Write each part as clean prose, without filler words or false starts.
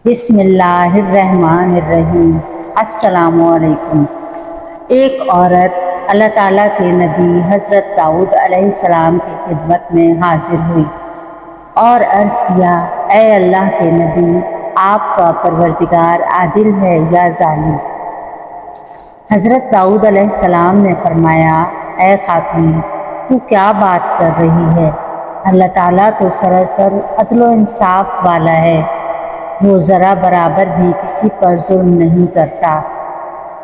بسم اللہ الرحمن الرحیم۔ السلام علیکم۔ ایک عورت اللہ تعالیٰ کے نبی حضرت داؤد علیہ السلام کی خدمت میں حاضر ہوئی اور عرض کیا، اے اللہ کے نبی، آپ کا پروردگار عادل ہے یا ظالم؟ حضرت داؤد علیہ السلام نے فرمایا، اے خاتون، تو کیا بات کر رہی ہے؟ اللہ تعالیٰ تو سراسر عدل و انصاف والا ہے، وہ ذرا برابر بھی کسی پر ظلم نہیں کرتا۔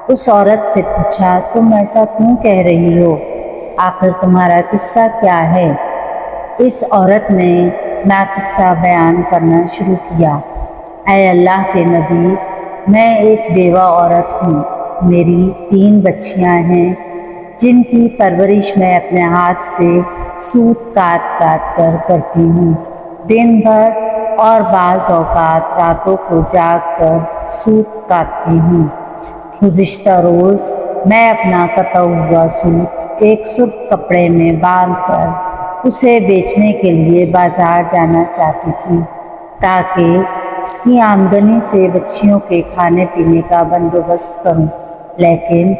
اس عورت سے پوچھا، تم ایسا کیوں کہہ رہی ہو؟ آخر تمہارا قصہ کیا ہے؟ اس عورت نے اپنا قصہ بیان کرنا شروع کیا۔ اے اللہ کے نبی، میں ایک بیوہ عورت ہوں، میری 3 بچیاں ہیں جن کی پرورش میں اپنے ہاتھ سے سوت کاٹ کاٹ کر کرتی ہوں، دن بھر اور بعض اوقات راتوں کو جاگ کر سوت کاٹتی ہوں۔ گزشتہ روز میں اپنا کٹا ہوا سوت ایک سرخ کپڑے میں باندھ کر اسے بیچنے کے لیے بازار جانا چاہتی تھی تاکہ اس کی آمدنی سے بچیوں کے کھانے پینے کا بندوبست کروں، لیکن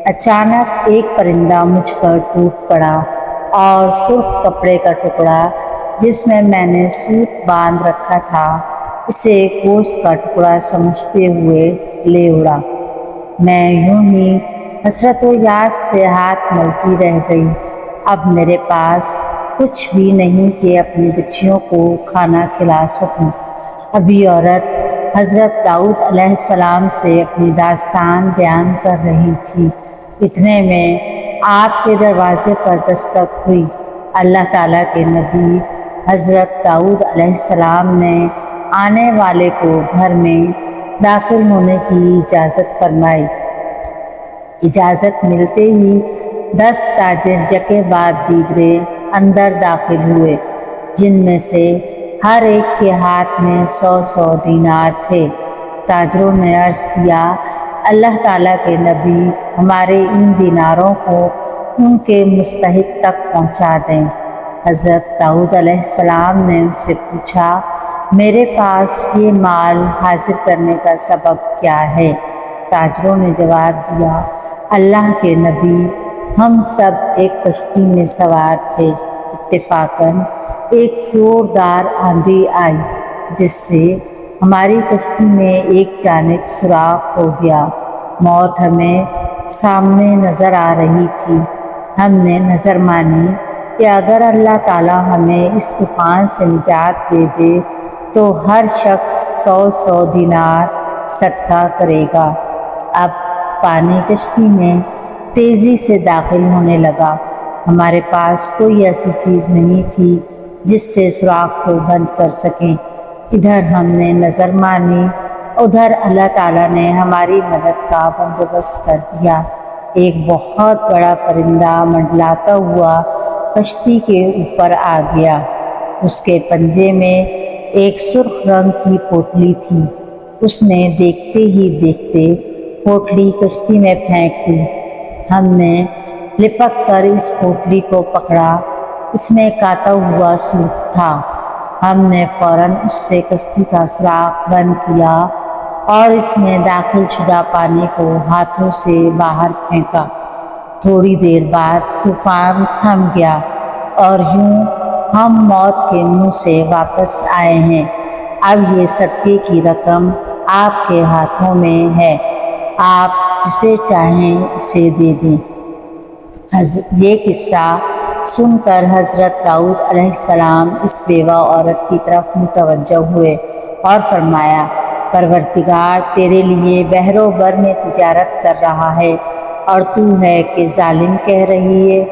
اچانک ایک پرندہ مجھ پر ٹوٹ پڑا اور سرخ کپڑے کا ٹکڑا جس میں نے سوت باندھ رکھا تھا، اسے گوشت کا ٹکڑا سمجھتے ہوئے لے اڑا۔ میں یوں ہی حسرت و یاس سے ہاتھ ملتی رہ گئی۔ اب میرے پاس کچھ بھی نہیں کہ اپنی بچیوں کو کھانا کھلا سکوں۔ ابھی عورت حضرت داؤد علیہ السلام سے اپنی داستان بیان کر رہی تھی، اتنے میں آپ کے دروازے پر دستک ہوئی۔ اللہ تعالیٰ کے نبی حضرت داؤد علیہ السلام نے آنے والے کو گھر میں داخل ہونے کی اجازت فرمائی۔ اجازت ملتے ہی 10 تاجر یکے بعد دیگرے اندر داخل ہوئے، جن میں سے ہر ایک کے ہاتھ میں 100 دینار تھے۔ تاجروں نے عرض کیا، اللہ تعالیٰ کے نبی، ہمارے ان دیناروں کو ان کے مستحق تک پہنچا دیں۔ حضرت داؤد علیہ السلام نے ان سے پوچھا، میرے پاس یہ مال حاضر کرنے کا سبب کیا ہے؟ تاجروں نے جواب دیا، اللہ کے نبی، ہم سب ایک کشتی میں سوار تھے، اتفاقاً ایک زوردار آندھی آئی جس سے ہماری کشتی میں ایک جانب سوراخ ہو گیا۔ موت ہمیں سامنے نظر آ رہی تھی۔ ہم نے نظر مانی کہ اگر اللہ تعالیٰ ہمیں اس طوفان سے نجات دے دے تو ہر شخص 100 دینار صدقہ کرے گا۔ اب پانی کشتی میں تیزی سے داخل ہونے لگا۔ ہمارے پاس کوئی ایسی چیز نہیں تھی جس سے سوراخ کو بند کر سکیں۔ ادھر ہم نے نظر مانی، ادھر اللہ تعالیٰ نے ہماری مدد کا بندوبست کر دیا۔ ایک بہت بڑا پرندہ منڈلاتا ہوا کشتی کے اوپر آ گیا۔ اس کے پنجے میں ایک سرخ رنگ کی پوٹلی تھی۔ اس نے دیکھتے ہی دیکھتے پوٹلی کشتی میں پھینک دی۔ ہم نے لپک کر اس پوٹلی کو پکڑا، اس میں کاتا ہوا سوت تھا۔ ہم نے فوراً اس سے کشتی کا سوراخ بند کیا اور اس میں داخل شدہ پانی کو ہاتھوں سے باہر پھینکا۔ تھوڑی دیر بعد طوفان تھم گیا اور یوں ہم موت کے منہ سے واپس آئے ہیں۔ اب یہ صدقے کی رقم آپ کے ہاتھوں میں ہے، آپ جسے چاہیں اسے دے دیں۔ یہ قصہ سن کر حضرت داؤد علیہ السلام اس بیوہ عورت کی طرف متوجہ ہوئے اور فرمایا، پروردگار تیرے لیے بحر و بر میں تجارت کر رہا ہے اور تو ہے کہ ظالم کہہ رہی ہے۔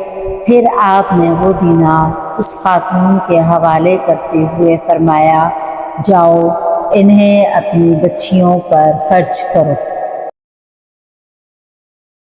پھر آپ نے وہ دینار اس خاتون کے حوالے کرتے ہوئے فرمایا، جاؤ انہیں اپنی بچیوں پر خرچ کرو۔